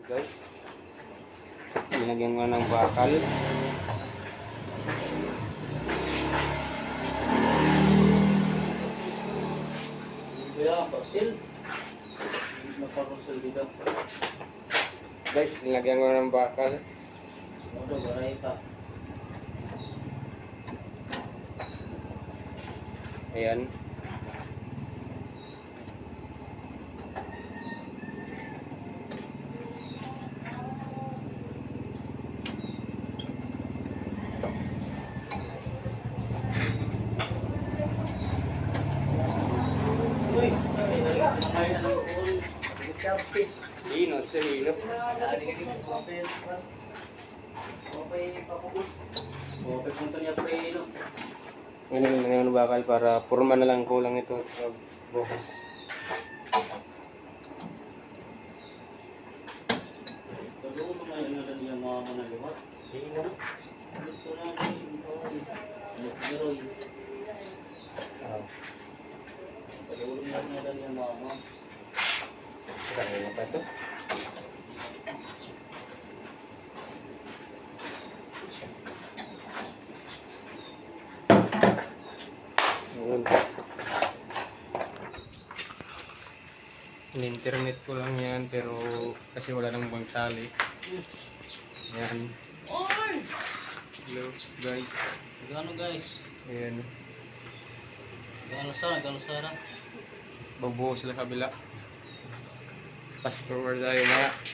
Guys, nilagyan ko ng bakal. Guys, nilagyan ko ng bakal. Ayan. Hinot sa hinot. Ngayon ng bakal para purma na lang, kulang ito sa bukas. Kaya pa ito. In-internet ko lang yan pero kasi wala nang bang tali. Ayan. Hello guys. Gano guys? Ayan. Gano sana? Babuhos sila kabila. Fast forward tayo mga.